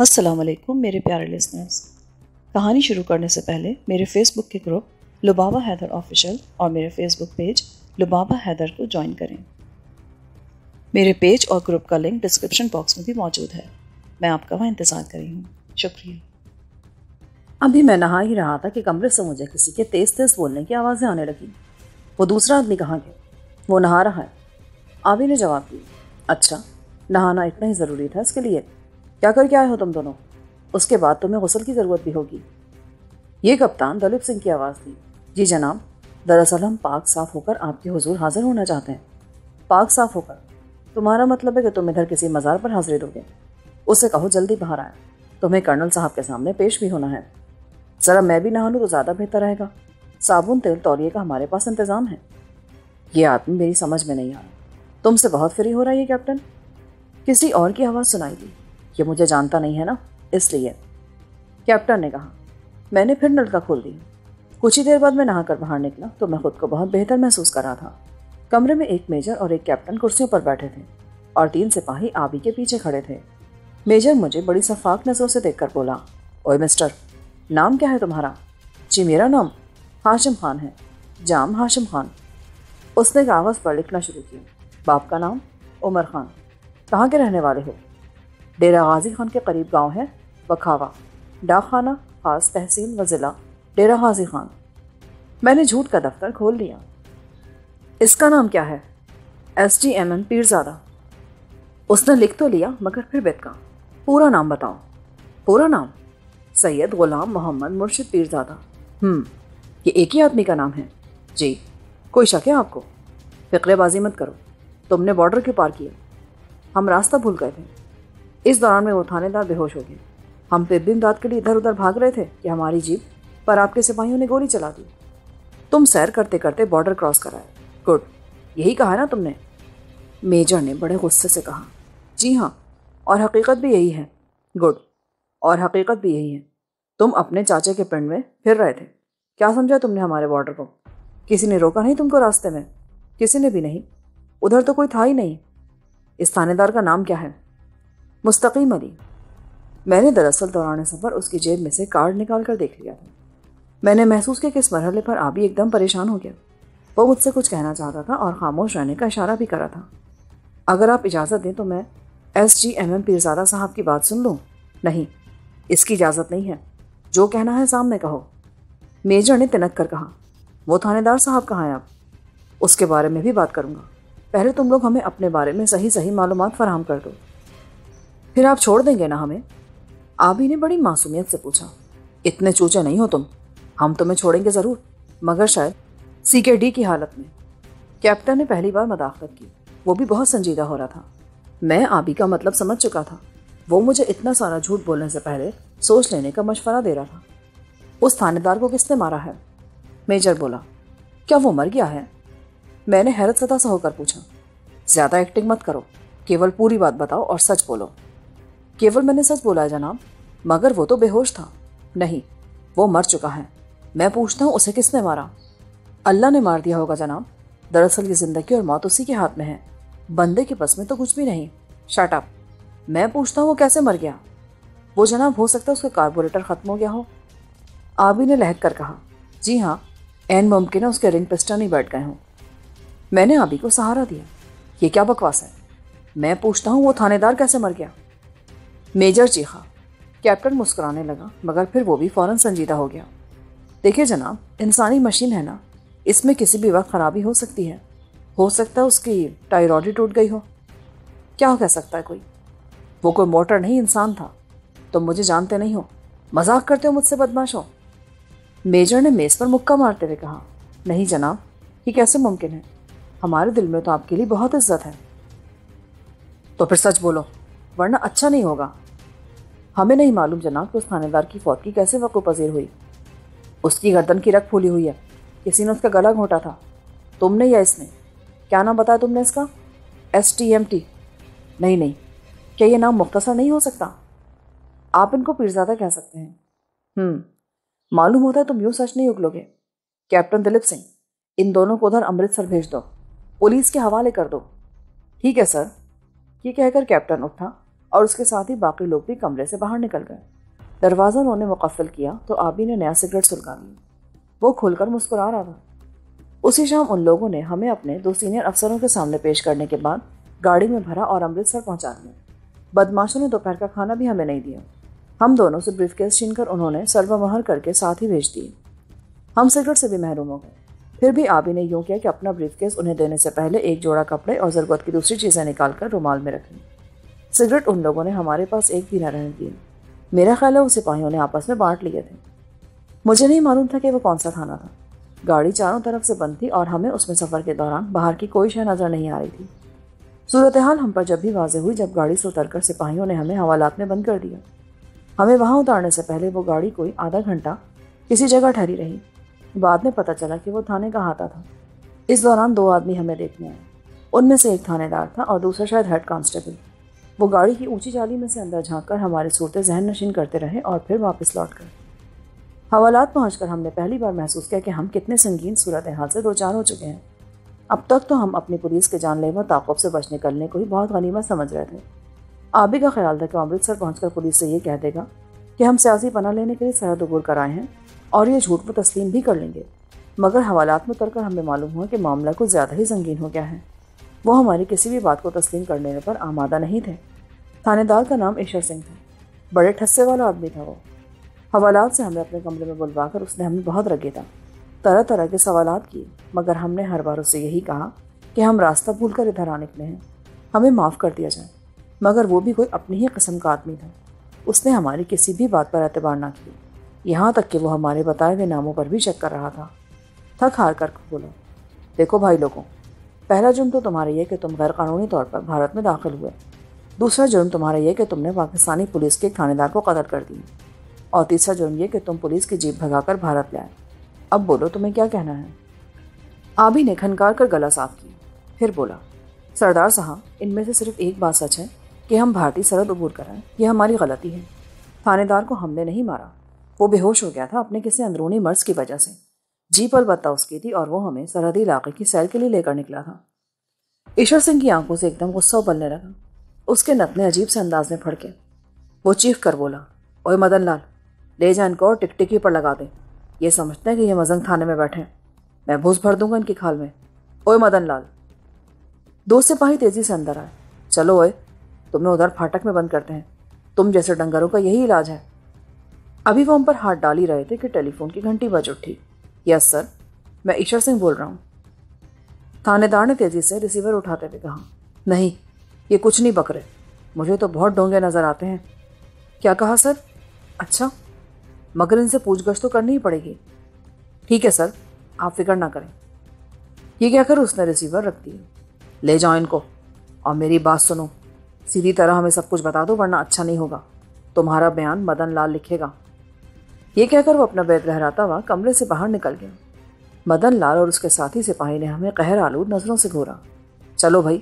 السلام علیکم میرے پیارے لسنرز. کہانی شروع کرنے سے پہلے میرے فیس بک کے گروپ لبابہ حیدر آفیشیل اور میرے فیس بک پیج لبابہ حیدر کو جوائن کریں. میرے پیج اور گروپ کا لنک ڈسکرپشن باکس میں بھی موجود ہے. میں آپ کا وہاں انتظار کر رہی ہوں. شکریہ. ابھی میں نہا ہی رہا تھا کہ کمرے سے مجھے کسی کے تیز تیز بولنے کی آوازیں آنے لگیں. وہ دوسرا آدمی کہاں گیا؟ وہ نہا رہا ہے. آبی نے جواب دیا. اچھا، نہانا اتنا ہی ضروری تھا اس کے لیے؟ کیا کر کے آئے ہو تم دونوں؟ اس کے بعد تمہیں غسل کی ضرورت بھی ہوگی. یہ کپتان دلیپ سنگھ کی آواز تھی. جی جناب، دراصل ہم پاک صاف ہو کر آپ کے حضور حاضر ہونا چاہتے ہیں. پاک صاف ہو کر؟ تمہارا مطلب ہے کہ تم ادھر کسی مزار پر حاضری دو گے؟ اسے کہو جلدی باہر آئے، تمہیں کرنل صاحب کے سامنے پیش بھی ہونا ہے. ذرا میں بھی نہا لوں تو زیادہ بہتر رہے گا. صابن تیل تولیے کا ہمارے پاس انتظام ہے. یہ آدمی میری سمجھ میں نہیں آ رہا. تم سے بہت فری ہو رہا ہے یہ کیپٹن. کسی اور کی آواز سنائی دی. یہ مجھے جانتا نہیں ہے نا، اس لیے. کیپٹن نے کہا. میں نے پھر نلکا کھول دیا. کچھ ہی دیر بعد میں نہا کر باہر نکلا تو میں خود کو بہت بہتر محسوس کر رہا تھا. کمرے میں ایک میجر اور ایک کیپٹن کرسیوں پر بیٹھے تھے اور 3 سپاہی آبی کے پیچھے کھڑے تھے. میجر مجھے بڑی شفاف نظروں سے دیکھ کر بولا. اوئے مسٹر، نام کیا ہے تمہارا؟ جی میرا نام ہاشم خان ہے. جام ہاشم خان. اس نے کاغذ پر لکھنا شروع کیا. باپ کا نام؟ عمر خان. کہاں کے رہنے والے ہو؟ ڈیرہ غازی خان کے قریب گاؤں ہے وکھاوا. ڈاک خانہ خاص تحصیل و ضلع ڈیرہ غازی خان. میں نے جھوٹ کا دفتر کھول دیا. اس کا نام کیا ہے؟ SGMM پیرزادہ. اس نے لکھ تو لیا مگر پھر بہکا. پورا نام بتاؤ. پورا نام؟ سید غلام محمد مرشد پیرزادہ. یہ ایک ہی آدمی کا نام ہے؟ جی. کوئی شک ہے آپ کو؟ فقرے بازی مت کرو. تم نے بارڈر کیوں پار کیا؟ ہم راستہ بھول گئے تھے. اس دوران میں وہ تھانے دار بے ہوش ہو گئے. ہم پھر بھی امداد کے لیے ادھر ادھر بھاگ رہے تھے کہ ہماری جیپ پر آپ کے سپاہیوں نے گولی چلا دی. تم سیر کرتے کرتے بارڈر کراس کرائے. گڈ. یہی کہا نا تم نے؟ میجر نے بڑے غصے سے کہا. جی ہاں، اور حقیقت بھی یہی ہے. گڈ. اور حقیقت بھی یہی ہے. تم اپنے چاچے کے پنڈ میں پھر رہے تھے. کیا سمجھا تم نے ہمارے بارڈر کو؟ کسی نے روکا نہیں تم کو راستے میں؟ کسی نے بھی نہیں. ادھر تو کوئی تھا ہی نہیں. اس تھانے دار کا نام کیا ہے؟ مستقیم علی. میں نے دراصل دوران سفر اس کی جیب میں سے کارڈ نکال کر دیکھ لیا تھا. میں نے محسوس کیا کہ اس مرحلے پر آبی ایک دم پریشان ہو گیا. وہ مجھ سے کچھ کہنا چاہتا تھا اور خاموش رہنے کا اشارہ بھی کرا تھا. اگر آپ اجازت دیں تو میں SGMM پیرزادہ صاحب کی بات سن لوں؟ نہیں، اس کی اجازت نہیں ہے. جو کہنا ہے سامنے کہو. میجر نے تنک کر کہا. وہ تھانے دار صاحب کہاں ہیں آپ؟ اس کے بارے میں بھی بات کروں گا. پہلے تم لوگ ہمیں اپنے بارے میں صحیح معلومات فراہم کر دو. پھر آپ چھوڑ دیں گے نا ہمیں؟ آبی نے بڑی معصومیت سے پوچھا. اتنے چوچے نہیں ہو تم. ہم تمہیں چھوڑیں گے ضرور، مگر شاید CKD کی حالت میں. کیپٹن نے پہلی بار مداخلت کی. وہ بھی بہت سنجیدہ ہو رہا تھا. میں آبی کا مطلب سمجھ چکا تھا. وہ مجھے اتنا سارا جھوٹ بولنے سے پہلے سوچ لینے کا مشورہ دے رہا تھا. اس تھانے دار کو کس نے مارا ہے؟ میجر بولا. کیا وہ مر گیا ہے؟ میں نے حیرت زدہ سا ہو کر پوچھا. زیادہ ایکٹنگ مت کرو، کیول پوری بات بتاؤ اور سچ بولو. کیول میں نے سچ بولا ہے جناب، مگر وہ تو بے ہوش تھا. نہیں، وہ مر چکا ہے. میں پوچھتا ہوں اسے کس نے مارا؟ اللہ نے مار دیا ہوگا جناب. دراصل یہ زندگی اور موت اسی کے ہاتھ میں ہے. بندے کے بس میں تو کچھ بھی نہیں. Shut up. میں پوچھتا ہوں وہ کیسے مر گیا؟ وہ جناب ہو سکتا ہے اس کا کاربوریٹر ختم ہو گیا ہو. آبی نے لہک کر کہا. جی ہاں، این ممکن ہے اس کے رنگ پسٹن ہی بیٹھ گئے ہوں. میں نے آبی کو سہارا دیا. یہ کیا بکواس ہے؟ میں پوچھتا ہوں وہ تھانے دار کیسے مر گیا؟ میجر چیخا. کیپٹن مسکرانے لگا مگر پھر وہ بھی فوراً سنجیدہ ہو گیا. دیکھیے جناب، انسانی مشین ہے نا، اس میں کسی بھی وقت خرابی ہو سکتی ہے. ہو سکتا ہے اس کی ٹائیراڈ ہی ٹوٹ گئی ہو. کیا کہہ سکتا ہے کوئی؟ وہ کوئی موٹر نہیں، انسان تھا. تم مجھے جانتے نہیں ہو. مذاق کرتے ہو مجھ سے بدماش ہو. میجر نے میز پر مکہ مارتے ہوئے کہا. نہیں جناب، یہ کیسے ممکن ہے؟ ہمارے دل میں تو آپ کے لیے بہت عزت ہے. تو پھر سچ بولو ورنہ اچھا نہیں ہوگا. ہمیں نہیں معلوم جناب کہ اس تھانے دار کی فوت کی کیسے وقوع پذیر ہوئی. اس کی گردن کی رگ پھولی ہوئی ہے. کسی نے اس کا گلا گھونٹا تھا. تم نے یا اس نے؟ کیا نام بتایا تم نے اس کا؟ STMT. نہیں. کیا یہ نام مختصر نہیں ہو سکتا؟ آپ ان کو پیرزادہ کہہ سکتے ہیں. معلوم ہوتا ہے تم یوں سچ نہیں اگلو گے. کیپٹن دلیپ سنگھ، ان دونوں کو ادھر امرتسر بھیج دو. پولیس کے حوالے کر دو. ٹھیک ہے سر. یہ کہہ کر کیپٹن اٹھا اور اس کے ساتھ ہی باقی لوگ بھی کمرے سے باہر نکل گئے۔ دروازہ انہوں نے مقفل کیا تو آبی نے نیا سگریٹ سلگا لیا۔ وہ کھل کر مسکرا رہا تھا۔ اسی شام ان لوگوں نے ہمیں اپنے 2 سینئر افسروں کے سامنے پیش کرنے کے بعد گاڑی میں بھرا اور امرتسر پہنچا دیا۔ بدماشوں نے دوپہر کا کھانا بھی ہمیں نہیں دیا۔ ہم دونوں سے بریف کیس چھین کر انہوں نے سربہ مہر کر کے ساتھ ہی بھیج دیے۔ ہم سگریٹ سے بھی محروم ہو گئے۔ پھر بھی آبی نے یوں کیا کہ اپنا بریف کیس انہیں دینے سے پہلے ایک جوڑا کپڑے اور ضرورت کی دوسری چیزیں نکال کر رومال میں رکھی۔ سگریٹ ان لوگوں نے ہمارے پاس ایک بھی نہ رہنے دیا۔ میرا خیال ہے وہ سپاہیوں نے آپس میں بانٹ لیے تھے۔ مجھے نہیں معلوم تھا کہ وہ کون سا تھانہ تھا۔ گاڑی چاروں طرف سے بند تھی اور ہمیں اس میں سفر کے دوران باہر کی کوئی شے نظر نہیں آ رہی تھی۔ صورتحال ہم پر جب بھی واضح ہوئی جب گاڑی سے اتر کر سپاہیوں نے ہمیں حوالات میں بند کر دیا۔ ہمیں وہاں اتارنے سے پہلے وہ گاڑی کوئی آدھا گھنٹہ کسی جگہ ٹھہری رہی۔ بعد میں پتہ چلا کہ وہ تھانے کا احاطہ تھا۔ اس دوران 2 آدمی ہمیں دیکھنے آئے۔ ان میں سے ایک تھانے دار تھا اور دوسرا شاید ہیڈ کانسٹیبل۔ وہ گاڑی کی اونچی جالی میں سے اندر جھانک کر ہماری صورتیں ذہن نشین کرتے رہے اور پھر واپس لوٹ گئے۔ حوالات پہنچ کر ہم نے پہلی بار محسوس کیا کہ ہم کتنے سنگین صورتحال سے دوچار ہو چکے ہیں۔ اب تک تو ہم اپنی پولیس کے جان لیوا تعاقب سے بچ نکلنے کو ہی بہت غنیمت سمجھ رہے تھے۔ آبی کا خیال تھا کہ امرتسر پہنچ کر پولیس سے یہ کہہ دے گا کہ ہم سیاسی پناہ لینے کے لیے سرحد عبور کر آئے ہیں اور یہ جھوٹ وہ تسلیم بھی کر لیں گے۔ مگر حوالات میں اتر کر ہمیں معلوم ہوا کہ معاملہ کچھ زیادہ ہی سنگین ہو گیا ہے۔ وہ ہماری کسی بھی بات کو تسلیم کرنے پر آمادہ نہیں تھے۔ تھانے دار کا نام ایشور سنگھ تھا۔ بڑے ٹھسے والا آدمی تھا وہ۔ حوالات سے ہمیں اپنے کمرے میں بلوا کر اس نے ہمیں بہت رگیدا، طرح طرح کے سوالات کیے، مگر ہم نے ہر بار اسے یہی کہا کہ ہم راستہ بھول کر ادھر آ نکلے ہیں، ہمیں معاف کر دیا جائے۔ مگر وہ بھی کوئی اپنی ہی قسم کا آدمی تھا۔ اس نے ہماری کسی بھی بات پر اعتبار نہ کیا، یہاں تک کہ وہ ہمارے بتائے ہوئے ناموں پر بھی شک کر رہا تھا۔ تھک ہار کر بولا، دیکھو بھائی لوگوں، پہلا جرم تو تمہارا یہ کہ تم غیر قانونی طور پر بھارت میں داخل ہوئے۔ دوسرا جرم تمہارا یہ کہ تم نے پاکستانی پولیس کے ایک تھانے دار کو قتل کر دیا۔ اور تیسرا جرم یہ کہ تم پولیس کی جیپ بھگا کر بھارت لے آئے۔ اب بولو تمہیں کیا کہنا ہے؟ آبی نے کھنکار کر گلا صاف کیا، پھر بولا، سردار صاحب، ان میں سے صرف ایک بات سچ ہے کہ ہم بھارتی سرحد عبور کرائیں، یہ ہماری غلطی ہے۔ تھانے دار کو ہم نے نہیں مارا، وہ بے ہوش ہو گیا تھا اپنے کسی اندرونی مرض کی وجہ سے۔ جیپ البتہ اس کی تھی اور وہ ہمیں سرحدی علاقے کی سیر کے لیے لے کر نکلا تھا۔ ایشور سنگھ کی آنکھوں سے ایک دم غصہ ابلنے لگا۔ اس کے نتنے عجیب سے انداز میں پھڑکے۔ وہ چیخ کر بولا، اوے مدن لال، لے جا ان کو اور ٹکٹکی پر لگا دے۔ یہ سمجھتے ہیں کہ یہ مزنگ تھانے میں بیٹھے، میں بھوس بھر دوں گا ان کی کھال میں۔ اوے مدن لال۔ 2 سپاہی تیزی سے اندر آئے۔ چلو اوے، تمہیں ادھر پھاٹک میں بند کرتے ہیں، تم جیسے ڈنگروں کا یہی علاج ہے۔ ابھی وہ ہم پر ہاتھ ڈال ہی رہے تھے کہ ٹیلی فون کی گھنٹی بج اٹھی۔ یس سر، میں ایشور سنگھ بول رہا ہوں۔ تھانے دار نے تیزی سے ریسیور اٹھاتے ہوئے کہا، نہیں، یہ کچھ نہیں بکرے، مجھے تو بہت ڈونگے نظر آتے ہیں۔ کیا کہا سر؟ اچھا، مگر ان سے پوچھ گچھ تو کرنی ہی پڑے گی۔ ٹھیک ہے سر، آپ فکر نہ کریں۔ یہ کہہ کر اس نے ریسیور رکھ دیا۔ لے جاؤ ان کو اور میری بات سنو، سیدھی طرح ہمیں سب کچھ بتا دو ورنہ اچھا نہیں ہوگا، تمہارا بیان مدن لال لکھے گا۔ یہ کہہ کر وہ اپنا بیت لہراتا ہوا کمرے سے باہر نکل گیا۔ مدن لال اور اس کے ساتھی سپاہی نے ہمیں قہر آلود نظروں سے گھورا۔ چلو بھائی،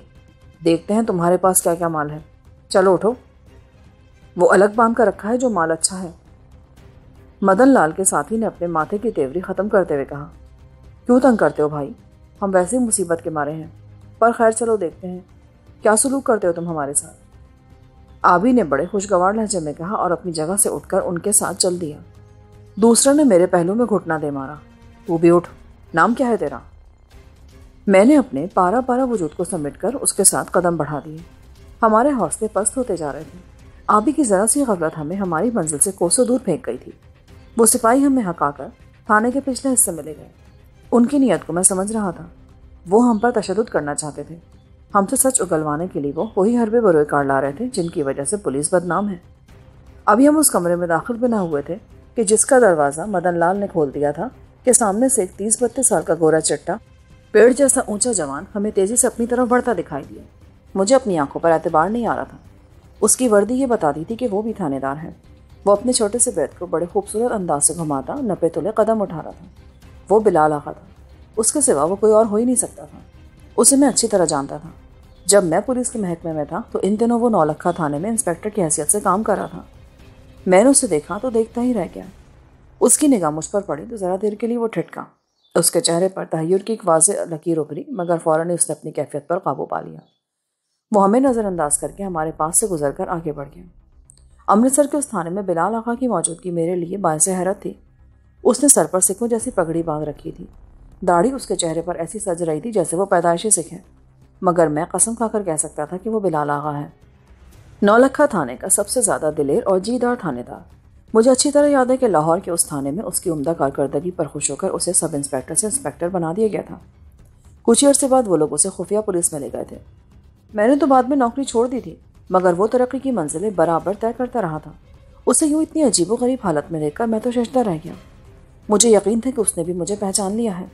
دیکھتے ہیں تمہارے پاس کیا کیا مال ہے، چلو اٹھو۔ وہ الگ باندھ کر رکھا ہے جو مال اچھا ہے۔ مدن لال کے ساتھی نے اپنے ماتھے کی تیوری ختم کرتے ہوئے کہا، کیوں تنگ کرتے ہو بھائی، ہم ویسے ہی مصیبت کے مارے ہیں، پر خیر چلو دیکھتے ہیں کیا سلوک کرتے ہو تم ہمارے ساتھ۔ آبی نے بڑے خوشگوار لہجے میں کہا اور اپنی جگہ سے اٹھ کر ان کے ساتھ چل دیا۔ دوسرا نے میرے پہلو میں گھٹنا دے مارا، تو بھی اٹھ، نام کیا ہے تیرا؟ میں نے اپنے پارا پارا وجود کو سمیٹ کر اس کے ساتھ قدم بڑھا دیے۔ ہمارے حوصلے پست ہوتے جا رہے تھے۔ آبی کی ذرا سی غفلت ہمیں ہماری منزل سے کوسوں دور پھینک گئی تھی۔ وہ سپاہی ہمیں ہکا کر تھانے کے پچھلے حصے میں لے گئے۔ ان کی نیت کو میں سمجھ رہا تھا، وہ ہم پر تشدد کرنا چاہتے تھے۔ ہم سے سچ اگلوانے کے لیے وہ وہی حربے بروئے کار لا رہے تھے جن کی وجہ سے پولیس بدنام ہے۔ ابھی ہم اس کمرے میں داخل بھی نہ ہوئے تھے کہ جس کا دروازہ مدن لال نے کھول دیا تھا کہ سامنے سے ایک 30-32 سال کا گورا چٹا پیڑ جیسا اونچا جوان ہمیں تیزی سے اپنی طرف بڑھتا دکھائی دیا۔ مجھے اپنی آنکھوں پر اعتبار نہیں آ رہا تھا۔ اس کی وردی یہ بتاتی تھی کہ وہ بھی تھانے دار ہے۔ وہ اپنے چھوٹے سے بیت کو بڑے خوبصورت انداز سے گھماتا نپے تلے قدم اٹھا رہا تھا۔ وہ بلال آقا تھا، اس کے سوا وہ کوئی اور ہو ہی نہیں سکتا تھا۔ اسے میں اچھی طرح جانتا تھا۔ جب میں پولیس کے محکمے میں تھا تو ان دنوں وہ نولکھا تھانے میں انسپیکٹر کی حیثیت سے کام کر رہا تھا۔ میں نے اسے دیکھا تو دیکھتا ہی رہ گیا۔ اس کی نگاہ مجھ پر پڑی تو ذرا دیر کے لیے وہ ٹھٹکا۔ اس کے چہرے پر تحیر کی ایک واضح لکیر ابھری، مگر فوراً ہی اس نے اپنی کیفیت پر قابو پا لیا۔ وہ ہمیں نظر انداز کر کے ہمارے پاس سے گزر کر آگے بڑھ گیا۔ امرتسر کے اس تھانے میں بلال آقا کی موجودگی میرے لیے باعث حیرت تھی۔ اس نے سر پر سکوں جیسی پگڑی باندھ رکھی تھی۔ داڑھی اس کے چہرے پر ایسی سج رہی تھی جیسے وہ پیدائشی سکھ ہے، مگر میں قسم کھا کر کہہ سکتا تھا کہ وہ بلال آقا ہے۔ نولکھا تھانے کا سب سے زیادہ دلیر اور جیدار تھانے دار۔ مجھے اچھی طرح یاد ہے کہ لاہور کے اس تھانے میں اس کی عمدہ کارکردگی پر خوش ہو کر اسے سب انسپیکٹر سے انسپیکٹر بنا دیا گیا تھا۔ کچھ عرصے بعد وہ لوگ اسے خفیہ پولیس میں لے گئے تھے۔ میں نے تو بعد میں نوکری چھوڑ دی تھی، مگر وہ ترقی کی منزلیں برابر طے کرتا رہا تھا۔ اسے یوں اتنی عجیب و غریب حالت میں دیکھ کر میں تو ششدر رہ گیا۔ مجھے یقین تھا کہ اس نے بھی مجھے پہچان لیا ہے۔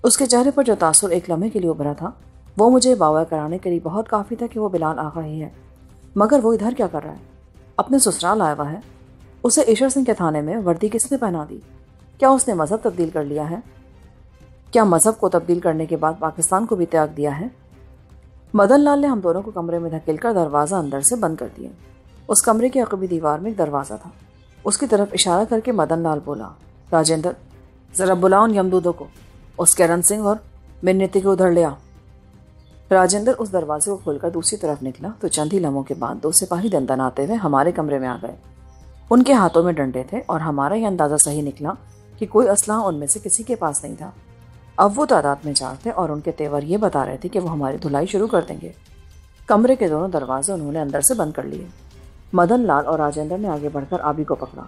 اس کے چہرے پر جو تاثر ایک لمحے کے لیے ابھرا تھا وہ مجھے باور کرانے کے لیے بہت کافی تھا کہ وہ بلال آقا ہی ہے۔ مگر وہ ادھر کیا کر رہا ہے؟ اپنے سسرال آیا ہوا ہے۔ اسے ایشور سنگھ کے تھانے میں وردی کس نے پہنا دی؟ کیا اس نے مذہب تبدیل کر لیا ہے؟ کیا مذہب کو تبدیل کرنے کے بعد پاکستان کو بھی تیاگ دیا ہے؟ مدن لال نے ہم دونوں کو کمرے میں دھکیل کر دروازہ اندر سے بند کر دیا۔ اس کمرے کی عقبی دیوار میں ایک دروازہ تھا۔ اس کی طرف اشارہ کر کے مدن لال بولا، راجندر، ذرا بلاؤ ان یمدودوں کو، اس کرن سنگھ اور منتی کو ادھر لیا۔ راجندر اس دروازے کو کھول کر دوسری طرف نکلا تو چند ہی لمحوں کے بعد 2 سپاہی دندن آتے ہوئے ہمارے کمرے میں آ گئے۔ ان کے ہاتھوں میں ڈنڈے تھے اور ہمارا یہ اندازہ صحیح نکلا کہ کوئی اسلحہ ان میں سے کسی کے پاس نہیں تھا۔ اب وہ تعداد میں 4 تھے اور ان کے تیور یہ بتا رہے تھے کہ وہ ہماری دھلائی شروع کر دیں گے۔ کمرے کے دونوں دروازے انہوں نے اندر سے بند کر لیے۔ مدن لال اور راجندر نے آگے بڑھ کر آبی کو پکڑا۔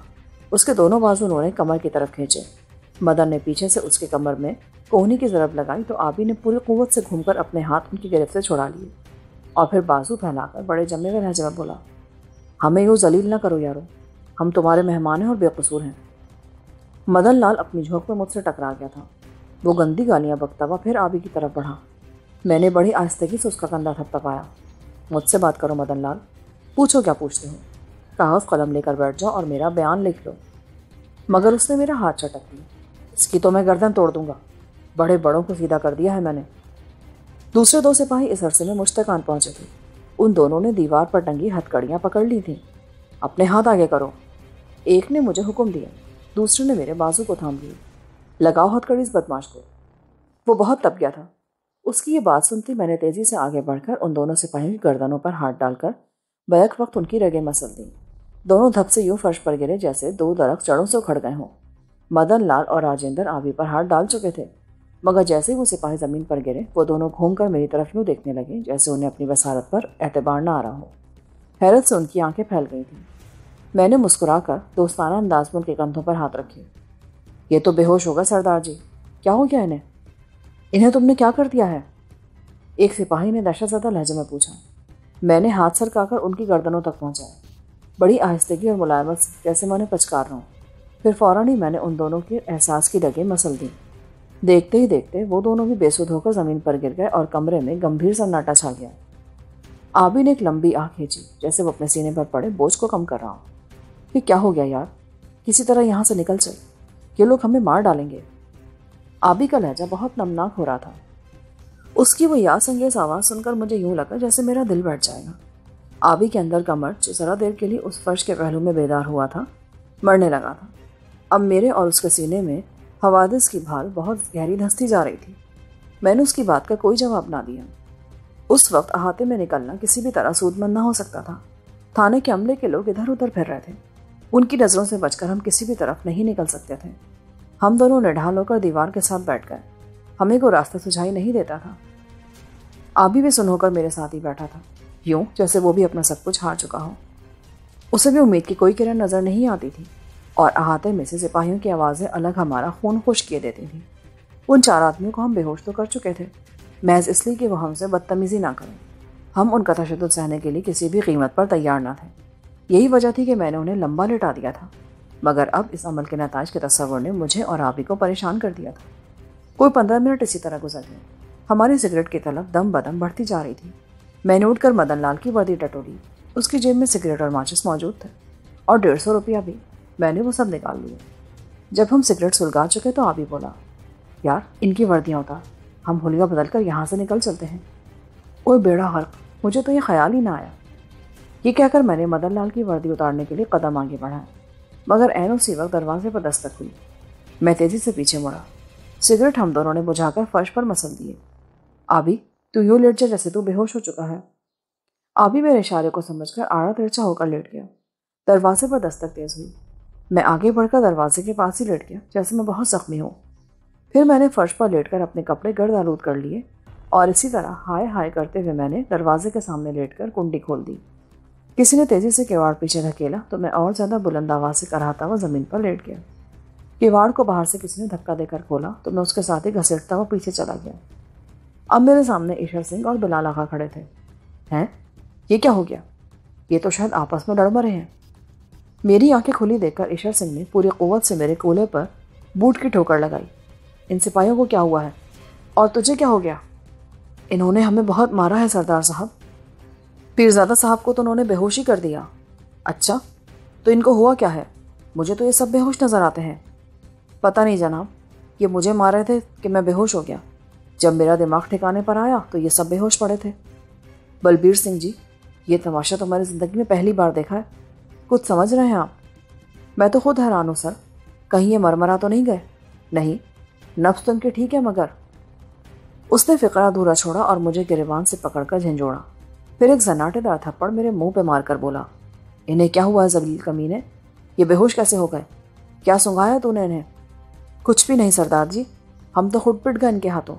اس کے دونوں بازو انہوں نے کمر کی طرف کھینچے۔ مدن نے پیچھے سے اس کے کمر میں کوہنی کی ضرب لگائی تو آبی نے پوری قوت سے گھوم کر اپنے ہاتھ ان کی گرفت سے چھڑا لیے اور پھر بازو پھیلا کر بڑے جمے ہوئے لہجے میں بولا، ہمیں یوں ذلیل نہ کرو یارو، ہم تمہارے مہمان ہیں اور بے قصور ہیں۔ مدن لال اپنی جھونک میں مجھ سے ٹکرا گیا تھا۔ وہ گندی گالیاں بکتا ہوا پھر آبی کی طرف بڑھا۔ میں نے بڑی آہستگی سے اس کا کندھا تھپتھپایا۔ مجھ سے بات کرو مدن لال، پوچھو کیا پوچھتے ہو، کاغذ قلم لے کر بیٹھ جاؤ اور میرا بیان لکھ لو۔ مگر اس نے میرا ہاتھ چٹک لیا۔ اس کی تو میں گردن توڑ دوں گا، بڑے بڑوں کو سیدھا کر دیا ہے میں نے۔ دوسرے 2 سپاہی اس عرصے میں مجھ تک آن پہنچے تھے۔ ان دونوں نے دیوار پر ٹنگی ہتھکڑیاں پکڑ لی تھیں۔ اپنے ہاتھ آگے کرو، ایک نے مجھے حکم دیا، دوسرے نے میرے بازو کو تھام لیا۔ لگاؤ ہتھکڑی اس بدماش کو۔ وہ بہت تپ گیا تھا۔ اس کی یہ بات سنتی میں نے تیزی سے آگے بڑھ کر ان دونوں سپاہیوں کی گردنوں پر ہاتھ ڈال کر بیک وقت ان کی رگیں مسل دیں۔ دونوں دھپ سے یوں فرش پر گرے جیسے 2 درخت جڑوں سے اکھڑ گئے ہوں۔ مدن لال اور راجندر آبی پر ہاتھ ڈال چکے تھے، مگر جیسے ہی وہ سپاہی زمین پر گرے وہ دونوں گھوم کر میری طرف یوں دیکھنے لگے جیسے انہیں اپنی بصارت پر اعتبار نہ آ رہا ہو۔ حیرت سے ان کی آنکھیں پھیل گئی تھیں۔ میں نے مسکرا کر دوستانہ انداز میں ان کے کندھوں پر ہاتھ رکھے۔ یہ تو بے ہوش ہوگا سردار جی، کیا ہو گیا انہیں تم نے کیا کر دیا ہے؟ ایک سپاہی نے دہشت زدہ لہجے میں پوچھا۔ میں نے ہاتھ سرکا کر ان کی گردنوں تک پہنچایا، بڑی آہستگی اور ملائمت سے جیسے میں انہیں پچکار رہا ہوں۔ پھر فوراً ہی میں نے ان دونوں کے احساس کی رگیں مسل دیں۔ دیکھتے ہی دیکھتے وہ دونوں بھی بے سود ہو کر زمین پر گر گئے اور کمرے میں گمبھیر سناٹا چھا گیا۔ آبی نے ایک لمبی آہ کھینچی جیسے وہ اپنے سینے پر پڑے بوجھ کو کم کر رہا ہوں۔ یہ کیا ہو گیا یار، کسی طرح یہاں سے نکل چل، یہ لوگ ہمیں مار ڈالیں گے۔ آبی کا لہجہ بہت نمناک ہو رہا تھا۔ اس کی وہ یاس انگیز آواز سن کر مجھے یوں لگا جیسے میرا دل بیٹھ جائے گا۔ آبی کے اندر کا مرد جو ذرا دیر کے لیے اس فرش کے پہلو میں بیدار ہوا تھا مرنے لگا تھا۔ اب میرے اور اس کے سینے میں حوادث کی بھال بہت گہری دھستی جا رہی تھی۔ میں نے اس کی بات کا کوئی جواب نہ دیا۔ اس وقت احاطے میں نکلنا کسی بھی طرح سود مند نہ ہو سکتا تھا۔ تھانے کے عملے کے لوگ ادھر ادھر پھر رہے تھے، ان کی نظروں سے بچ کر ہم کسی بھی طرف نہیں نکل سکتے تھے۔ ہم دونوں نڈھال ہو کر دیوار کے ساتھ بیٹھ گئے، ہمیں کوئی راستہ سجھائی نہیں دیتا تھا۔ آبی بھی سن ہو کر میرے ساتھ ہی بیٹھا تھا، یوں جیسے وہ بھی اپنا سب کچھ ہار چکا ہو۔ اسے بھی امید کی کوئی کرن نظر نہیں آتی تھی اور احاطے میں سے سپاہیوں کی آوازیں الگ ہمارا خون خشک کیے دیتی تھیں۔ ان 4 آدمیوں کو ہم بے ہوش تو کر چکے تھے، محض اس لیے کہ وہ ہم سے بدتمیزی نہ کریں۔ ہم ان کا تشدد سہنے کے لیے کسی بھی قیمت پر تیار نہ تھے۔ یہی وجہ تھی کہ میں نے انہیں لمبا لٹا دیا تھا، مگر اب اس عمل کے نتائج کے تصور نے مجھے اور آبی کو پریشان کر دیا تھا۔ کوئی 15 منٹ اسی طرح گزر گئے۔ ہماری سگریٹ کی طلب دم بدم بڑھتی جا رہی تھی۔ میں نے اٹھ کر مدن لال کی وردی ٹٹولی، اس کی جیب میں سگریٹ اور ماچس موجود تھے اور 150 روپیہ بھی۔ میں نے وہ سب نکال لیے۔ جب ہم سگریٹ سلگا چکے تو آبی بولا، یار ان کی وردیاں اتار، ہم حلیہ بدل کر یہاں سے نکل چلتے ہیں۔ اوہ بیڑا غرق، مجھے تو یہ خیال ہی نہ آیا۔ یہ کہہ کر میں نے مدن لال کی وردی اتارنے کے لیے قدم آگے بڑھایا، مگر عین اسی وقت دروازے پر دستک ہوئی۔ میں تیزی سے پیچھے مڑا۔ سگریٹ ہم دونوں نے بجھا کر فرش پر مسل دیے۔ آبی تو یوں لیٹ جا جیسے تو بے ہوش ہو چکا ہے۔ آبی میرے اشارے کو سمجھ کر آڑا ترچھا ہو کر لیٹ گیا۔ دروازے پر دستک تیز ہوئی۔ میں آگے بڑھ کر دروازے کے پاس ہی لیٹ گیا جیسے میں بہت زخمی ہوں۔ پھر میں نے فرش پر لیٹ کر اپنے کپڑے گرد آلود کر لیے اور اسی طرح ہائے ہائے کرتے ہوئے میں نے دروازے کے سامنے لیٹ کر کنڈی کھول دی۔ کسی نے تیزی سے کیواڑ پیچھے دھکیلا تو میں اور زیادہ بلند آواز سے کراہتا ہوا زمین پر لیٹ گیا۔ کیواڑ کو باہر سے کسی نے دھکا دے کر کھولا تو میں اس کے ساتھ ہی گھسیٹتا ہوا پیچھے چلا گیا۔ اب میرے سامنے ایشر سنگھ اور بلال آغا کھڑے تھے۔ ہیں؟ یہ کیا ہو گیا؟ یہ تو شاید آپس میں لڑ مرے ہیں۔ میری آنکھیں کھلی دیکھ کر ایشر سنگھ نے پوری قوت سے میرے کولے پر بوٹ کی ٹھوکر لگائی۔ ان سپاہیوں کو کیا ہوا ہے؟ اور تجھے کیا ہو گیا؟ انہوں نے ہمیں بہت مارا ہے سردار صاحب۔ پیرزادہ صاحب کو تو انہوں نے بے ہوشی کر دیا۔ اچھا، تو ان کو ہوا کیا ہے؟ مجھے تو یہ سب بے ہوش نظر آتے ہیں۔ پتہ نہیں جناب، یہ مجھے مار رہے تھے کہ میں بے ہوش ہو گیا۔ جب میرا دماغ ٹھکانے پر آیا تو یہ سب بے ہوش پڑے تھے۔ بلبیر سنگھ جی، یہ تماشا تمہاری زندگی میں پہلی بار دیکھا ہے۔ کچھ سمجھ رہے ہیں آپ؟ میں تو خود حیران ہوں سر، کہیں یہ مرمرا تو نہیں گئے؟ نہیں، نفس تو ان کے ٹھیک ہے مگر۔ اس نے فقرہ ادھورا چھوڑا اور مجھے گریبان سے پکڑ کر جھنجھوڑا، پھر ایک زناٹے دار تھپڑ میرے منہ پہ مار کر بولا، انہیں کیا ہوا ہے ذلیل کمینے؟ یہ بے ہوش کیسے ہو گئے؟ کیا سنگھایا تو نے انہیں؟ کچھ بھی نہیں سردار جی، ہم تو خود پٹ گئے ان کے ہاتھوں۔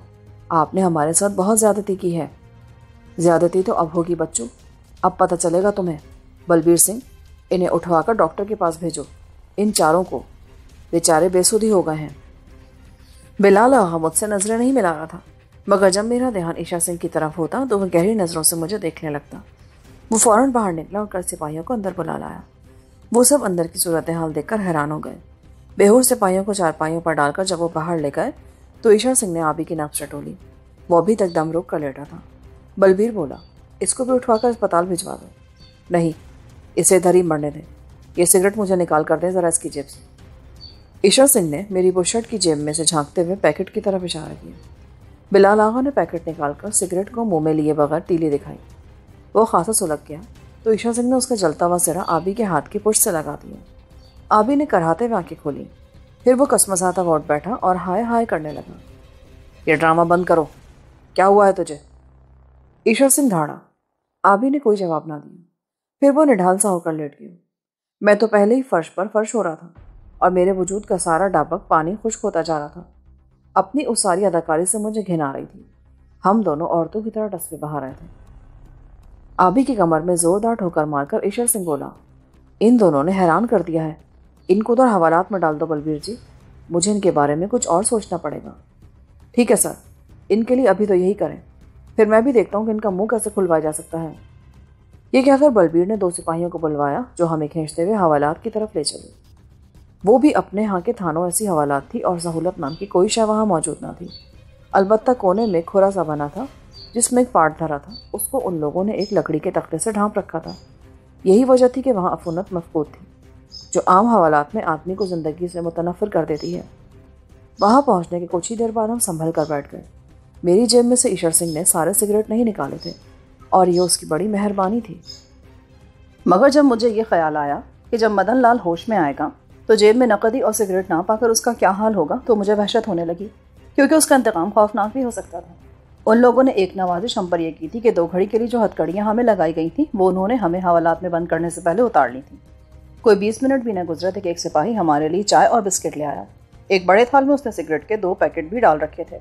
آپ نے ہمارے ساتھ بہت زیادتی کی ہے۔ زیادتی تو اب ہوگی بچوں، اب پتہ چلے گا تمہیں۔ بلبیر سنگھ، انہیں اٹھوا کر ڈاکٹر کے پاس بھیجو، ان چاروں کو، بیچارے بے سود ہی ہو گئے ہیں۔ بلال آغا مجھ سے نظریں نہیں ملا رہا تھا، مگر جب میرا دھیان ایشا سنگھ کی طرف ہوتا تو وہ گہری نظروں سے مجھے دیکھنے لگتا۔ وہ فوراً باہر نکلا اور کر سپاہیوں کو اندر بلا لایا۔ وہ سب اندر کی صورتحال دیکھ کر حیران ہو گئے۔ بے ہوش سپاہیوں کو چارپائیوں پر ڈال کر جب وہ باہر لے گئے تو ایشا سنگھ نے آبی کی نبض ٹٹولی۔ وہ ابھی تک دم روک کر لیٹا تھا۔ بلبیر بولا، اس کو بھی اٹھوا کر اسپتال بھجوا دو۔ نہیں، اسے ادھر ہی مرنے دیں۔ یہ سگریٹ مجھے نکال کر دیں ذرا اس کی جیب سے۔ ایشا سنگھ نے میری بشرٹ کی جیب میں سے جھانکتے ہوئے پیکٹ کی طرف اشارہ کیا۔ بلال آغا نے پیکٹ نکال کر سگریٹ کو منہ میں لیے بغیر تیلی دکھائی۔ وہ خاصا سلگ گیا تو ایشا سنگھ نے اس کا جلتا ہوا سرا آبی کے ہاتھ کی پشت سے لگا دیا۔ آبی نے کراہتے ہوئے آنکھیں کھولی، پھر وہ کسمساتا اٹھ بیٹھا اور ہائے ہائے کرنے لگا۔ یہ ڈرامہ بند کرو، کیا ہوا ہے تجھے؟ ایشا سنگھ دھاڑا۔ آبی نے کوئی جواب نہ دیا، پھر وہ نڈھال سا ہو کر لیٹ گیا۔ میں تو پہلے ہی فرش پر فرش ہو رہا تھا اور میرے وجود کا سارا ڈابک پانی خشک ہوتا جا رہا تھا۔ اپنی اس ساری اداکاری سے مجھے گھن آ رہی تھی۔ ہم دونوں عورتوں کی طرح ٹسپے بہا رہے تھے۔ آبی کی کمر میں زوردار ٹھوکر مار کر ایشر سنگھ بولا، ان دونوں نے حیران کر دیا ہے، ان کو ادھر حوالات میں ڈال دو بلبیر جی، مجھے ان کے بارے میں کچھ اور سوچنا پڑے گا۔ ٹھیک ہے سر، ان کے لیے ابھی تو یہی کریں، پھر میں بھی دیکھتا ہوں کہ ان کا منہ کیسے کھلوایا جا سکتا ہے۔ یہ کہہ کر بلبیر نے 2 سپاہیوں کو بلوایا جو ہمیں کھینچتے ہوئے حوالات کی طرف لے چلے۔ وہ بھی اپنے ہاں کے تھانوں ایسی حوالات تھی اور سہولت نام کی کوئی شے وہاں موجود نہ تھی۔ البتہ کونے میں کھرا سا بنا تھا جس میں ایک پاٹ دھرا تھا، اس کو ان لوگوں نے ایک لکڑی کے تختے سے ڈھانپ رکھا تھا۔ یہی وجہ تھی کہ وہاں عفونت مفقود تھی جو عام حوالات میں آدمی کو زندگی سے متنفر کر دیتی ہے۔ وہاں پہنچنے کے کچھ ہی دیر بعد ہم سنبھل کر بیٹھ گئے۔ میری جیب میں سے ایشر سنگھ نے سارے سگریٹ نہیں نکالے تھے اور یہ اس کی بڑی مہربانی تھی۔ مگر جب مجھے یہ خیال آیا کہ جب مدن لال ہوش میں آئے گا تو جیب میں نقدی اور سگریٹ نہ پا کر اس کا کیا حال ہوگا تو مجھے وحشت ہونے لگی، کیونکہ اس کا انتقام خوفناک بھی ہو سکتا تھا۔ ان لوگوں نے ایک نوازش ہم پر یہ کی تھی کہ 2 گھڑی کے لیے جو ہتھکڑیاں ہمیں لگائی گئی تھیں وہ انہوں نے ہمیں حوالات میں بند کرنے سے پہلے اتار لی تھیں۔ کوئی 20 منٹ بھی نہ گزرے تھے کہ ایک سپاہی ہمارے لیے چائے اور بسکٹ لے آیا۔ ایک بڑے تھال میں اس نے سگریٹ کے 2 پیکٹ بھی ڈال رکھے تھے۔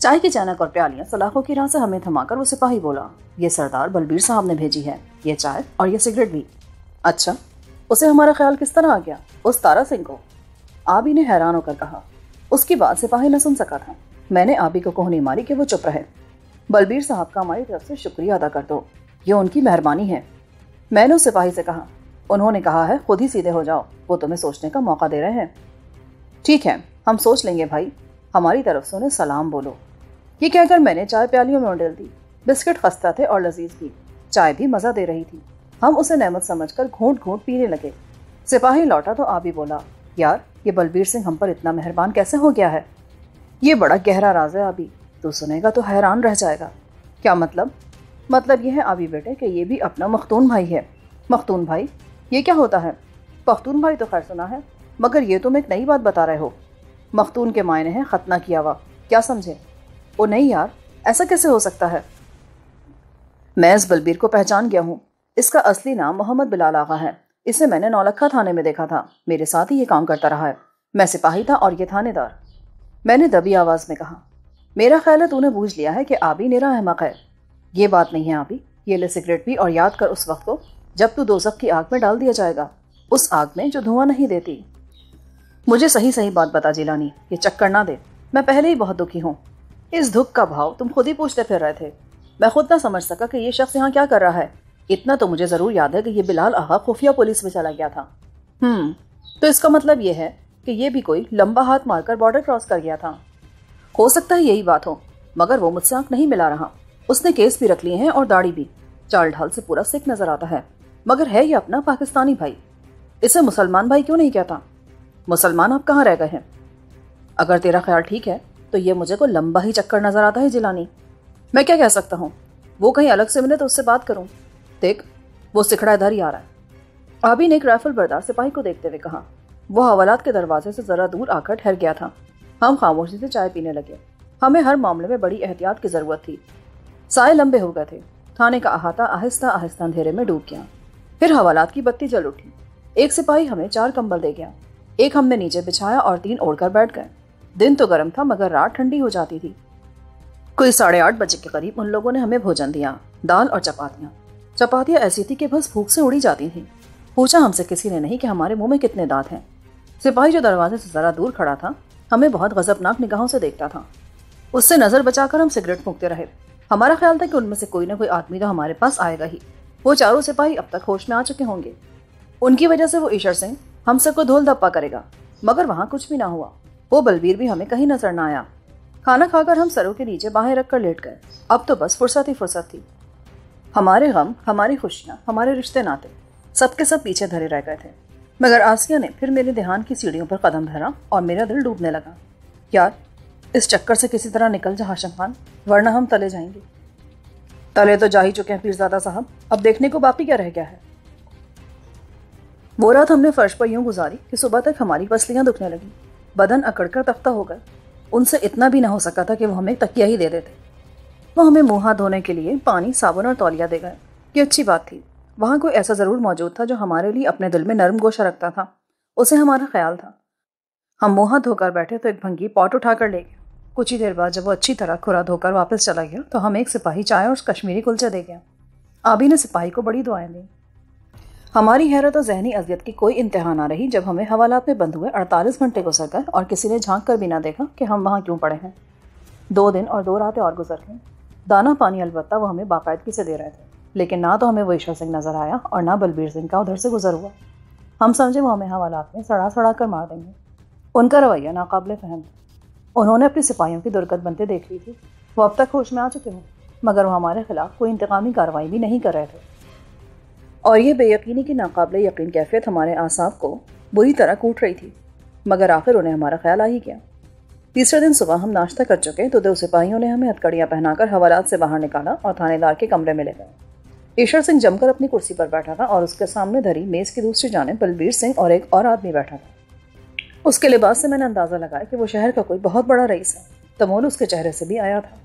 چائے کی چینک اور پیالیاں سلاخوں کی راہ سے ہمیں تھما کر وہ سپاہی بولا، یہ سردار بلبیر صاحب نے بھیجی ہے، یہ چائے اور یہ سگریٹ بھی۔ اچھا، اسے ہمارا خیال کس طرح آ گیا؟ اس تارا سنگھ کو؟ آبی نے حیران ہو کر کہا۔ اس کی بات سپاہی نہ سن سکا تھا۔ میں نے آبی کو کوہنی ماری کہ وہ چپ رہے۔ بلبیر صاحب کا ہماری طرف سے شکریہ ادا کر دو، یہ ان کی مہربانی ہے۔ میں نے اس سپاہی سے کہا، انہوں نے کہا ہے خود ہی سیدھے ہو جاؤ، وہ تمہیں سوچنے کا موقع دے رہے ہیں۔ ٹھیک ہے، ہم سوچ لیں گے بھائی، ہماری طرف سے انہیں سلام بولو۔ یہ کہہ کر میں نے چائے پیالیوں میں اڈیل دی۔ بسکٹ خستہ تھے اور لذیذ بھی، چائے بھی مزہ دے رہی تھی۔ ہم اسے نعمت سمجھ کر گھونٹ گھونٹ پینے لگے۔ سپاہی لوٹا تو آبی بولا، یار یہ بلبیر سنگھ ہم پر اتنا مہربان کیسے ہو گیا ہے؟ یہ بڑا گہرا راز ہے آبی، تو سنے گا تو حیران رہ جائے گا۔ کیا مطلب؟ مطلب یہ ہے آبی بیٹے کہ یہ بھی اپنا مختون بھائی ہے۔ مختون بھائی؟ یہ کیا ہوتا ہے؟ پختون بھائی تو خیر سنا ہے، مگر یہ تم ایک نئی بات بتا رہے ہو۔ مختون کے معنی ہے ختنہ کیا ہوا، کیا سمجھے؟ او نہیں یار، ایسا کیسے ہو سکتا ہے؟ میں اس بلبیر کو پہچان گیا ہوں. اس کا اصلی نام محمد بلال آغا ہے. اسے میں نے نولکھا تھانے میں دیکھا تھا. میرے ساتھ ہی یہ کام کرتا رہا ہے. میں سپاہی تھا اور یہ تھانے دار. میں نے دبی آواز میں کہا. میرا خیال ہے تو نے بوجھ لیا ہے کہ آبی نرا احمق ہے. یہ بات نہیں ہے آبی. یہ لے سگریٹ پی اور یاد کر اس وقت کو جب تو دوزخ کی آگ میں ڈال دیا جائے گا. اس آگ میں جو دھواں نہیں دیتی. مجھے صحیح بات بتا جیلانی. یہ چکر نہ دے. میں پہلے ہی بہت دکھی ہوں. اس دکھ کا بھاؤ تم خود ہی پوچھتے پھر رہے تھے. میں خود نہ سمجھ سکا کہ یہ شخص یہاں کیا کر رہا ہے. اتنا تو مجھے ضرور یاد ہے کہ یہ بلال آغا خفیہ پولیس میں چلا گیا تھا. تو اس کا مطلب یہ ہے کہ یہ بھی کوئی لمبا ہاتھ مار کر بارڈر کراس کر گیا تھا. ہو سکتا ہے یہی بات ہو، مگر وہ مجھ سے آنکھ نہیں ملا رہا. اس نے کیس بھی رکھ لیے ہیں اور داڑھی بھی. چال ڈھال سے پورا سکھ نظر آتا ہے، مگر ہے یہ اپنا پاکستانی بھائی. اسے مسلمان بھائی کیوں نہیں کہتا؟ مسلمان اب کہاں رہ گئے ہیں؟ اگر تیرا خیال ٹھیک ہے تو یہ مجھے کو لمبا ہی چکر نظر آتا ہے جیلانی. میں کیا کہہ سکتا ہوں؟ وہ کہیں الگ سے ملے تو اس سے بات کروں. دیکھ وہ سکھڑا ادھر ہی آ رہا ہے. آبی نے ایک رائفل بردار سپاہی کو دیکھتے ہوئے کہا. وہ حوالات کے دروازے سے ذرا دور آ کر ٹھہر گیا تھا. ہم خاموشی سے چائے پینے لگے. ہمیں ہر معاملے میں بڑی احتیاط کی ضرورت تھی. سائے لمبے ہو گئے تھے. تھانے کا احاطہ آہستہ آہستہ اندھیرے میں ڈوب گیا. پھر حوالات کی بتی جل اٹھی. ایک سپاہی ہمیں 4 کمبل دے گیا. ایک ہم نے نیچے بچھایا اور 3 اوڑھ کر بیٹھ گئے. دن تو گرم تھا مگر رات ٹھنڈی ہو جاتی تھی. کوئی 8:30 بجے کے قریب ان لوگوں نے ہمیں بھوجن دیا. دال اور چپاتیاں. چپاتیاں ایسی تھی کہ بس بھوک سے اڑی جاتی تھیں. پوچھا ہم سے کسی نے نہیں کہ ہمارے منہ میں کتنے دانت ہیں. سپاہی جو دروازے سے ذرا دور کھڑا تھا ہمیں بہت غضبناک نگاہوں سے دیکھتا تھا. اس سے نظر بچا کر ہم سگریٹ پھونکتے رہے. ہمارا خیال تھا کہ ان میں سے کوئی نہ کوئی آدمی تو ہمارے پاس آئے گا ہی. وہ 4 سپاہی اب تک ہوش میں آ چکے ہوں گے. ان کی وجہ سے وہ ایشر سنگھ ہم سب کو دھول دھپا کرے گا. مگر وہاں کچھ بھی نہ ہوا. وہ بلبیر بھی ہمیں کہیں نظر نہ آیا. کھانا کھا کر ہم سروں کے نیچے باہیں رکھ کر لیٹ گئے. اب تو بس فرصت ہی فرصت تھی. ہمارے غم، ہماری خوشیاں، ہمارے رشتے ناتے سب کے سب پیچھے دھرے رہ گئے تھے. مگر آسیہ نے پھر میرے دھیان کی سیڑھیوں پر قدم دھرا اور میرا دل ڈوبنے لگا. یار اس چکر سے کسی طرح نکل جا ہاشم خان، ورنہ ہم تلے جائیں گے. تلے تو جا ہی چکے ہیں پیرزادہ صاحب. اب دیکھنے کو باقی کیا رہ گیا ہے. وہ رات ہم نے فرش پر یوں گزاری کہ صبح تک ہماری پسلیاں دکھنے لگیں. بدن اکڑ کر تختہ ہو گئے. ان سے اتنا بھی نہ ہو سکا تھا کہ وہ ہمیں تکیہ ہی دے دیتے. وہ ہمیں منہ ہاتھ دھونے کے لیے پانی، صابن اور تولیہ دے گئے. یہ اچھی بات تھی. وہاں کوئی ایسا ضرور موجود تھا جو ہمارے لیے اپنے دل میں نرم گوشہ رکھتا تھا. اسے ہمارا خیال تھا. ہم منہ ہاتھ دھو کر بیٹھے تو ایک بھنگی پاٹ اٹھا کر لے گیا. کچھ ہی دیر بعد جب وہ اچھی طرح کھرا دھو کر واپس چلا گیا تو ہمیں ایک سپاہی چائے اور کشمیری کلچے دے گیا. آبی نے سپاہی کو بڑی دعائیں دیں. ہماری حیرت اور ذہنی اذیت کی کوئی انتہا نہ رہی جب ہمیں حوالات میں بند ہوئے 48 گھنٹے گزر گئے اور کسی نے جھانک کر بھی نہ دیکھا کہ ہم وہاں کیوں پڑے ہیں. 2 دن اور 2 راتیں اور گزر گئیں. دانہ پانی البتہ وہ ہمیں باقاعدگی سے دے رہے تھے، لیکن نہ تو ہمیں وہ ایشور سنگھ نظر آیا اور نہ بلبیر سنگھ کا ادھر سے گزر ہوا. ہم سمجھے وہ ہمیں حوالات میں سڑا سڑا کر مار دیں گے. ان کا رویہ ناقابل فہم تھا. انہوں نے اپنے سپاہیوں کی درگت بنتے دیکھ لی تھی. وہ اب تک ہوش میں آ چکے ہوں، مگر وہ ہمارے خلاف کوئی انتقامی کارروائی بھی نہیں کر رہے تھے. اور یہ بے یقینی کی ناقابل یقین کیفیت ہمارے اعصاب کو بری طرح کوٹ رہی تھی. مگر آخر انہیں ہمارا خیال آ ہی گیا. تیسرے دن صبح ہم ناشتہ کر چکے تو 2 سپاہیوں نے ہمیں ہتکڑیاں پہنا کر حوالات سے باہر نکالا اور تھانے دار کے کمرے میں لے گئے. ایشور سنگھ جم کر اپنی کرسی پر بیٹھا تھا اور اس کے سامنے دھری میز کی دوسری جانب بلبیر سنگھ اور ایک اور آدمی بیٹھا تھا. اس کے لباس سے میں نے اندازہ لگایا کہ وہ شہر کا کوئی بہت بڑا رئیس ہے. تمول اس کے چہرے سے بھی آیا تھا.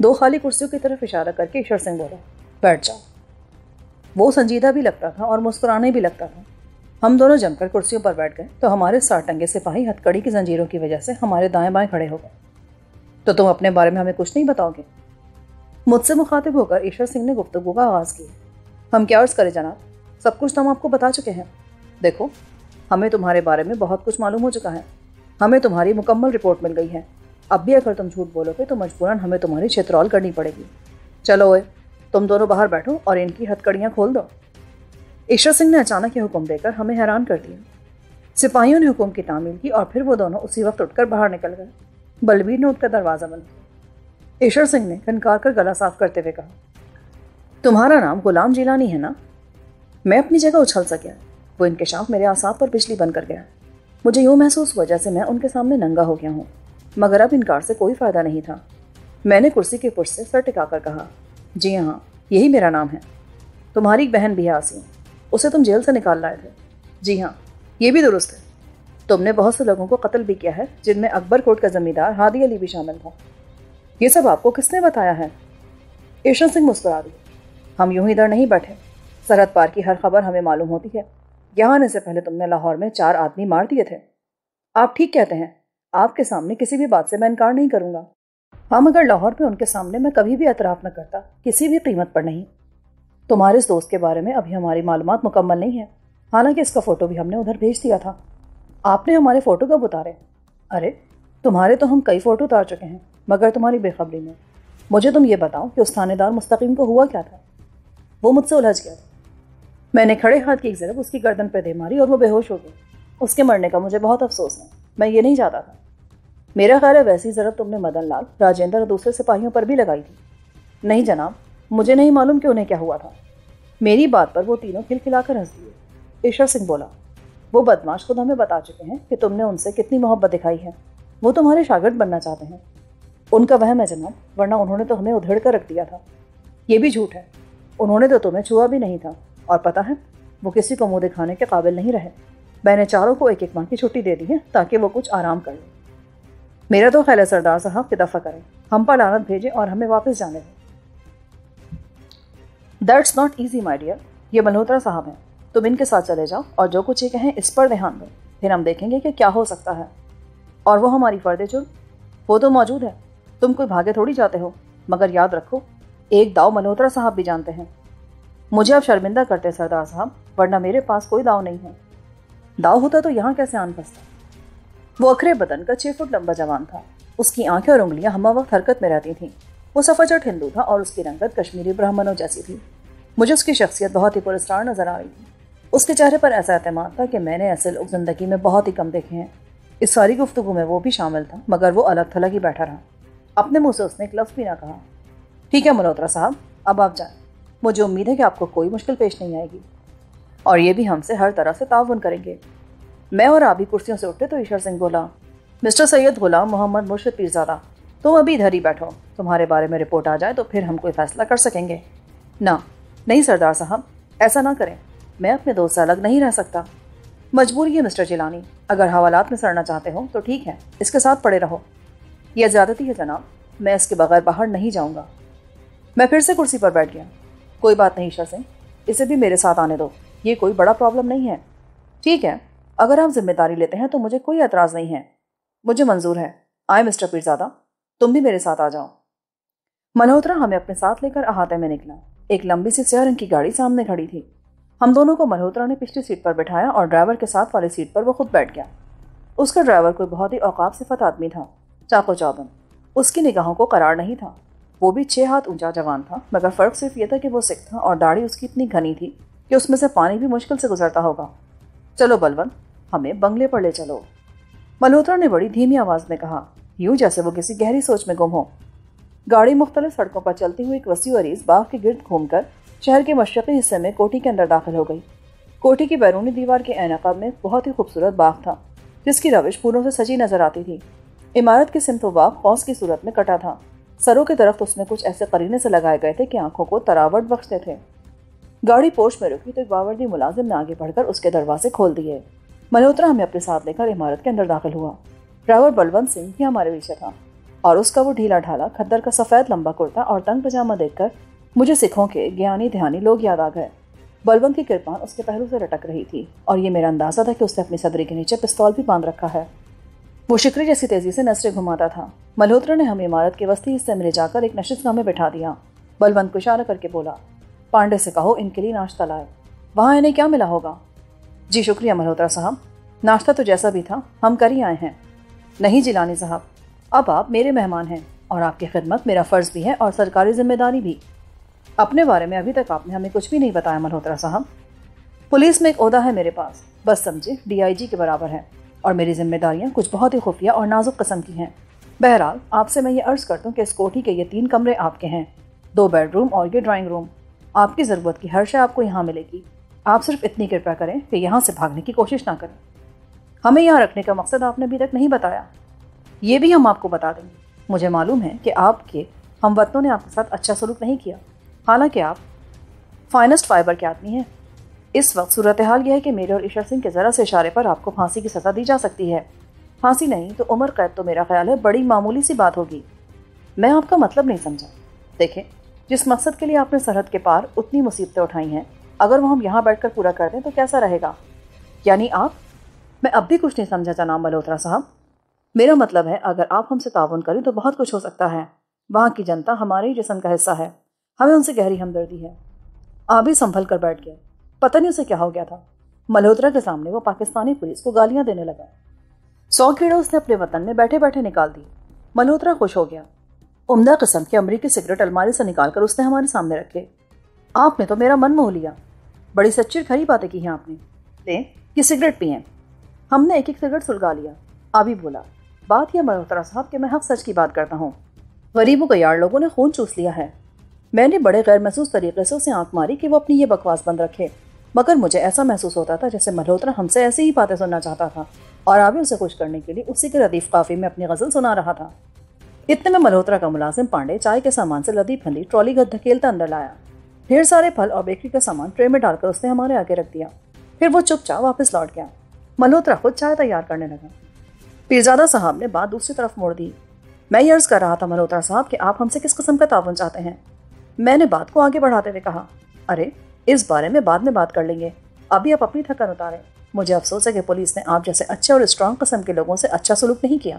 2 خالی کرسیوں کی طرف اشارہ کر کے ایشور سنگھ بولا، بیٹھ جاؤ. وہ سنجیدہ بھی لگتا تھا اور مسکرانے بھی لگتا تھا. ہم دونوں جم کر کرسیوں پر بیٹھ گئے تو ہمارے 60 ٹنگے سپاہی ہتکڑی کی زنجیروں کی وجہ سے ہمارے دائیں بائیں کھڑے ہو گئے. تو تم اپنے بارے میں ہمیں کچھ نہیں بتاؤ گے؟ مجھ سے مخاطب ہو کر ایشور سنگھ نے گفتگو کا آغاز کیا. ہم کیا عرض کریں جناب، سب کچھ تو ہم آپ کو بتا چکے ہیں. دیکھو ہمیں تمہارے بارے میں بہت کچھ معلوم ہو چکا ہے. ہمیں تمہاری مکمل رپورٹ مل گئی ہے. اب بھی اگر تم جھوٹ بولو گے تو مجبوراً ہمیں تمہاری چھترول کرنی پڑے گی. چلو اوے تم دونوں باہر بیٹھو اور ان کی ہتکڑیاں کھول دو. ایشور سنگھ نے اچانک یہ حکم دے کر ہمیں حیران کر دیا. سپاہیوں نے حکم کی تعمیل کی اور پھر وہ دونوں اسی وقت اٹھ کر باہر نکل گئے. بلبیر نے اٹھ کر دروازہ بند کیا. ایشور سنگھ نے کنکار کر گلا صاف کرتے ہوئے کہا، تمہارا نام غلام جیلانی ہے نا؟ میں اپنی جگہ اچھل سا گیا. وہ انکشاف میرے اعصاب پر بجلی بن کر گیا. مجھے یوں محسوس ہوا جیسے میں ان کے سامنے ننگا ہو گیا ہوں. مگر اب انکار سے کوئی فائدہ نہیں تھا. میں نے کرسی کے پشت سے سر ٹکا کر کہا، جی ہاں یہی میرا نام ہے. تمہاری ایک بہن بھی ہے آسیہ، اسے تم جیل سے نکال لائے تھے. جی ہاں یہ بھی درست ہے. تم نے بہت سے لوگوں کو قتل بھی کیا ہے جن میں اکبر کوٹ کا زمیندار ہادی علی بھی شامل تھا. یہ سب آپ کو کس نے بتایا ہے؟ ایشور سنگھ مسکرا دی. ہم یوں ہی ادھر نہیں بیٹھے، سرحد پار کی ہر خبر ہمیں معلوم ہوتی ہے۔ یہاں آنے سے پہلے تم نے لاہور میں 4 آدمی مار دیے تھے۔ آپ ٹھیک کہتے ہیں، آپ کے سامنے کسی بھی بات سے میں انکار نہیں کروں گا۔ ہاں مگر لاہور میں ان کے سامنے میں کبھی بھی اعتراف نہ کرتا، کسی بھی قیمت پر نہیں۔ تمہارے اس دوست کے بارے میں ابھی ہماری معلومات مکمل نہیں ہیں، حالانکہ اس کا فوٹو بھی ہم نے ادھر بھیج دیا تھا۔ آپ نے ہمارے فوٹو کب اتارے؟ ارے تمہارے تو ہم کئی فوٹو اتار چکے ہیں، مگر تمہاری بے خبری میں۔ مجھے تم یہ بتاؤ کہ اس تھانے دار مستقیم کو ہوا کیا تھا؟ وہ مجھ سے الجھ گیا تھا۔ میں نے کھڑے ہاتھ کی ایک ضرب اس کی گردن پہ دے ماری اور وہ بے ہوش ہو گئی۔ اس کے مرنے کا مجھے بہت افسوس ہے، میں یہ نہیں چاہتا تھا۔ میرا خیال ہے ویسی ضرب تم نے مدن لال، راجندر اور دوسرے سپاہیوں پر بھی لگائی تھی۔ نہیں جناب، مجھے نہیں معلوم کہ انہیں کیا ہوا تھا۔ میری بات پر وہ تینوں کھلکھلا کر ہنس دیے۔ ایشور سنگھ بولا، وہ بدماش خود ہمیں بتا چکے ہیں کہ تم نے ان سے کتنی محبت دکھائی ہے، وہ تمہارے شاگرد بننا چاہتے ہیں۔ ان کا وہم ہے جناب، ورنہ انہوں نے تو ہمیں ادھیڑ کر رکھ دیا تھا۔ یہ بھی جھوٹ ہے، انہوں نے تو تمہیں چھوا بھی نہیں تھا، اور پتہ ہے وہ کسی کو منہ دکھانے کے قابل نہیں رہے۔ میں نے چاروں کو 1-1 ماہ کی چھٹی دے دی ہے تاکہ وہ کچھ آرام کر لیں۔ میرا تو خیال ہے سردار صاحب کہ دفع کریں، ہم پر لعنت بھیجیں اور ہمیں واپس جانے دیں۔ That's not easy my dear, یہ ملہوترا صاحب ہیں، تم ان کے ساتھ چلے جاؤ اور جو کچھ یہ کہیں اس پر دھیان دو، پھر ہم دیکھیں گے کہ کیا ہو سکتا ہے۔ اور وہ ہماری فرد جرم، وہ تو موجود ہے، تم کوئی بھاگے تھوڑی جاتے ہو، مگر یاد رکھو ایک داؤ ملہوترا صاحب بھی جانتے ہیں۔ مجھے اب شرمندہ کرتے سردار صاحب، ورنہ میرے پاس کوئی داؤ نہیں ہے۔ داؤ ہوتا تو یہاں کیسے آن پھنستا؟ وہ اکھرے بدن کا 6 فٹ لمبا جوان تھا، اس کی آنکھیں اور انگلیاں ہمہ وقت حرکت میں رہتی تھیں۔ وہ سفجٹ ہندو تھا اور اس کی رنگت کشمیری برہمنوں جیسی تھی۔ مجھے اس کی شخصیت بہت ہی پراسرار نظر آ رہی تھی۔ اس کے چہرے پر ایسا اعتماد تھا کہ میں نے ایسے لوگ زندگی میں بہت ہی کم دیکھے ہیں۔ اس ساری گفتگو میں وہ بھی شامل تھا، مگر وہ الگ تھلگ ہی بیٹھا رہا۔ اپنے منہ سے اس نے ایک لفظ بھی نہ کہا۔ ٹھیک ہے ملہوترا صاحب، اب آپ جائیں، مجھے امید ہے کہ آپ کو کوئی مشکل پیش نہیں آئے گی، اور یہ بھی ہم سے ہر طرح سے تعاون کریں گے۔ میں اور آپ ہی کرسیوں سے اٹھے تو ایشور سنگھ بولا، مسٹر سید غلام محمد مرشد پیرزادہ، تم ابھی ادھر ہی بیٹھو، تمہارے بارے میں رپورٹ آ جائے تو پھر ہم کوئی فیصلہ کر سکیں گے۔ نہیں سردار صاحب، ایسا نہ کریں، میں اپنے دوست سے الگ نہیں رہ سکتا۔ مجبوری ہے مسٹر جیلانی، اگر حوالات میں سڑنا چاہتے ہو تو ٹھیک ہے، اس کے ساتھ پڑے رہو۔ یہ زیادتی ہے جناب، میں اس کے بغیر باہر نہیں جاؤں گا۔ میں پھر سے کرسی پر بیٹھ گیا۔ کوئی بات نہیں ایشور سنگھ، اسے بھی میرے ساتھ آنے دو، یہ کوئی بڑا پرابلم نہیں ہے۔ ٹھیک ہے، اگر آپ ذمہ داری لیتے ہیں تو مجھے کوئی اعتراض نہیں ہے، مجھے منظور ہے۔ آئے مسٹر پیرزادہ، تم بھی میرے ساتھ آ جاؤ۔ ملہوترا ہمیں اپنے ساتھ لے کر احاطے میں نکلا۔ ایک لمبی سی سیاہ رنگ کی گاڑی سامنے کھڑی تھی۔ ہم دونوں کو ملہوترا نے پچھلی سیٹ پر بٹھایا اور ڈرائیور کے ساتھ والی سیٹ پر وہ خود بیٹھ گیا۔ اس کا ڈرائیور کوئی بہت ہی اوقاف صفت آدمی تھا، چاقو چوبند، اس کی نگاہوں کو قرار نہیں تھا۔ وہ بھی 6 ہاتھ اونچا جوان تھا، مگر فرق صرف یہ تھا کہ وہ سکھ تھا اور داڑھی اس کی اتنی گھنی تھی کہ اس میں سے پانی بھی مشکل سے گزرتا ہوگا۔ چلو بلون، ہمیں بنگلے پر لے چلو، ملہوترا نے بڑی دھیمی آواز میں کہا، یوں جیسے وہ کسی گہری سوچ میں گم ہو۔ گاڑی مختلف سڑکوں پر چلتی ہوئی ایک وسیع و عریض باغ کے گرد گھوم کر شہر کے مشرقی حصے میں کوٹھی کے اندر داخل ہو گئی۔ کوٹھی کی بیرونی دیوار کے عین عقب میں بہت ہی خوبصورت باغ تھا، جس کی روش پھولوں سے سجی نظر آتی تھی۔ عمارت کی سمت و باغ قوس کی صورت میں کٹا تھا۔ سروں کے درخت اس میں کچھ ایسے قرینے سے لگائے گئے تھے کہ آنکھوں کو تراوٹ بخشتے تھے۔ گاڑی پوش میں رکی تو ایک باوردی ملازم نے آگے بڑھ کر اس کے دروازے کھول دیے۔ ملہوترا ہمیں اپنے ساتھ لے کر عمارت کے اندر داخل ہوا۔ ڈرائیور بلونت سنگھ بھی ہمارے پیچھے تھا، اور اس کا وہ ڈھیلا ڈھالا کھدر کا سفید لمبا کرتا اور تنگ پجامہ دیکھ کر مجھے سکھوں کے گیانی دھیانی لوگ یاد آ گئے۔ بلونت کی کرپان اس کے پہلو سے لٹک رہی تھی، اور یہ میرا اندازہ تھا کہ اس نے اپنی صدری کے نیچے پستول بھی باندھ رکھا ہے۔ وہ شکری جیسی تیزی سے نظریں گھماتا تھا۔ ملہوترا نے ہمیں عمارت کے وسطی حصے میں لے جا کر ایک نشستگاہ میں بٹھا دیا۔ بلونت کو اشارہ کر کے بولا، پانڈے سے کہو ان کے لیے ناشتہ لائے، وہاں انہیں کیا ملا ہوگا؟ جی شکریہ ملہوترا صاحب، ناشتہ تو جیسا بھی تھا ہم کر ہی آئے ہیں۔ نہیں جیلانی صاحب، اب آپ میرے مہمان ہیں اور آپ کی خدمت میرا فرض بھی ہے اور سرکاری ذمہ داری بھی۔ اپنے بارے میں ابھی تک آپ نے ہمیں کچھ بھی نہیں بتایا ملہوترا صاحب۔ پولیس میں ایک عہدہ ہے میرے پاس، بس سمجھے DIG کے برابر ہے، اور میری ذمہ داریاں کچھ بہت ہی خفیہ اور نازک قسم کی ہیں۔ بہرحال آپ سے میں یہ عرض کرتا ہوں کہ اس کوٹھی کے یہ 3 کمرے آپ کے ہیں، 2 بیڈ روم اور یہ ڈرائنگ روم۔ آپ کی ضرورت کی ہر شے آپ کو یہاں ملے گی۔ آپ صرف اتنی کرپا کریں کہ یہاں سے بھاگنے کی کوشش نہ کریں۔ ہمیں یہاں رکھنے کا مقصد آپ نے ابھی تک نہیں بتایا، یہ بھی ہم آپ کو بتا دیں گے۔ مجھے معلوم ہے کہ آپ کے ہم وطنوں نے آپ کے ساتھ اچھا سلوک نہیں کیا، حالانکہ آپ فائنسٹ فائبر کے آدمی ہیں۔ اس وقت صورتحال یہ ہے کہ میرے اور ایشور سنگھ کے ذرا سے اشارے پر آپ کو پھانسی کی سزا دی جا سکتی ہے۔ پھانسی نہیں تو عمر قید تو میرا خیال ہے بڑی معمولی سی بات ہوگی۔ میں آپ کا مطلب نہیں سمجھا۔ دیکھیں، جس مقصد کے لیے آپ نے سرحد کے پار اتنی مصیبتیں اٹھائی ہیں، اگر وہ ہم یہاں بیٹھ کر پورا کر دیں تو کیسا رہے گا؟ یعنی آپ؟ میں اب بھی کچھ نہیں سمجھا جناب ملہوترا صاحب۔ میرا مطلب ہے اگر آپ ہم سے تعاون کریں تو بہت کچھ ہو سکتا ہے۔ وہاں کی جنتا ہمارے ہی جسم کا حصہ ہے، ہمیں ان سے گہری ہمدردی ہے۔ آبی سنبھل کر بیٹھ گیا، پتہ نہیں اسے کیا ہو گیا تھا۔ ملہوترا کے سامنے وہ پاکستانی پولیس کو گالیاں دینے لگا۔ 100 کیڑے اس نے اپنے وطن میں بیٹھے بیٹھے نکال دی۔ ملہوترا خوش ہو گیا۔ عمدہ قسم کے امریکی سگریٹ الماری سے نکال کر اس نے ہمارے سامنے رکھے۔ آپ نے تو میرا من موہ لیا، بڑی سچی کھری باتیں کی ہیں آپ نے۔ لیں یہ سگریٹ پئیں۔ ہم نے ایک ایک سگریٹ سلگا لیا۔ آبی بولا، بات یہ ملہوترا صاحب کہ میں حق سچ کی بات کرتا ہوں۔ غریبوں کے یار لوگوں نے خون چوس لیا ہے۔ میں نے بڑے غیر محسوس طریقے سے اسے آنکھ ماری کہ وہ اپنی یہ بکواس بند رکھے، مگر مجھے ایسا محسوس ہوتا تھا جیسے ملہوترا ہم سے ایسی ہی باتیں سننا چاہتا تھا، اور آبی اسے خوش کرنے کے لیے اسی کے ردیف قافی میں اپنی غزل سنا رہا تھا۔ اتنے میں ملہوترا کا ملازم پانڈے چائے کے سامان سے لدی پھندی ٹرالی گھر دھکیلتا اندر لایا۔ ڈھیر سارے پھل اور بیکری کا سامان ٹرے میں ڈال کر اس نے ہمارے آگے رکھ دیا۔ پھر وہ چپ چاپ واپس لوٹ گیا۔ ملہوترا خود چائے تیار کرنے لگا۔ پیرزادہ صاحب نے بات دوسری طرف موڑ دی۔ میں یہ عرض کر رہا تھا ملہوترا صاحب کہ آپ ہم سے کس قسم کا تعاون چاہتے ہیں؟ میں نے بات کو آگے بڑھاتے ہوئے کہا، ارے اس بارے میں بعد میں بات کر لیں گے، ابھی آپ اپنی تھکن اتاریں۔ مجھے افسوس ہے کہ پولیس نے آپ جیسے اچھے اور اسٹرانگ قسم کے لوگوں سے اچھا سلوک نہیں کیا۔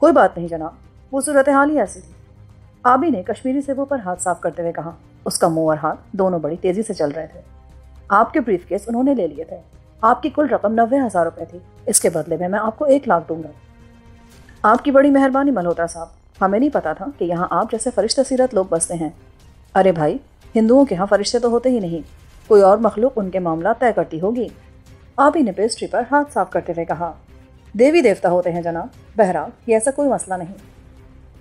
کوئی بات نہیں جناب، وہ صورتحال ہی ایسی تھی۔ آبی نے کشمیری سیبوں پر ہاتھ صاف کرتے ہوئے کہا۔ اس کا منہ اور ہاتھ دونوں بڑی تیزی سے چل رہے تھے۔ آپ کے بریف کیس انہوں نے لے لیے تھے۔ آپ کی کل رقم 90,000 روپے تھی۔ اس کے بدلے میں آپ کو 1 لاکھ دوں گا۔ آپ کی بڑی مہربانی ملہوترا صاحب، ہمیں نہیں پتا تھا کہ یہاں آپ جیسے فرشتہ سیرت لوگ بستے ہیں۔ ارے بھائی، ہندوؤں کے ہاں فرشتے تو ہوتے ہی نہیں، کوئی اور مخلوق ان کے معاملات طے کرتی ہوگی۔ آبی نے پیسٹری پر ہاتھ صاف کرتے ہوئے کہا، دیوی دیوتا ہوتے ہیں جناب، بہرحال یہ ایسا کوئی مسئلہ نہیں۔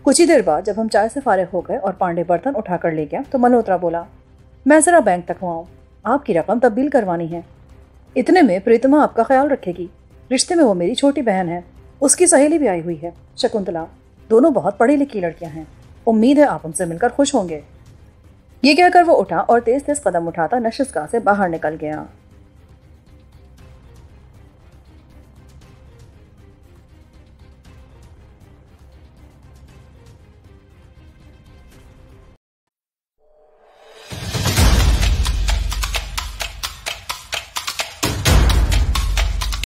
کچھ ہی دیر بعد جب ہم چائے سے فارغ ہو گئے اور پانڈے برتن اٹھا کر لے گیا تو ملہوترا بولا، میں ذرا بینک تک ہوں، آپ کی رقم تبدیل کروانی ہے۔ اتنے میں پریتما آپ کا خیال رکھے گی، رشتے میں وہ میری چھوٹی بہن ہے، اس کی سہیلی بھی آئی ہوئی ہے شکنتلا، دونوں بہت پڑھی لکھی لڑکیاں ہیں، امید ہے آپ ان سے مل کر خوش ہوں گے۔ یہ کہہ کر وہ اٹھا اور تیز تیز قدم اٹھاتا نشستگاہ سے باہر نکل گیا۔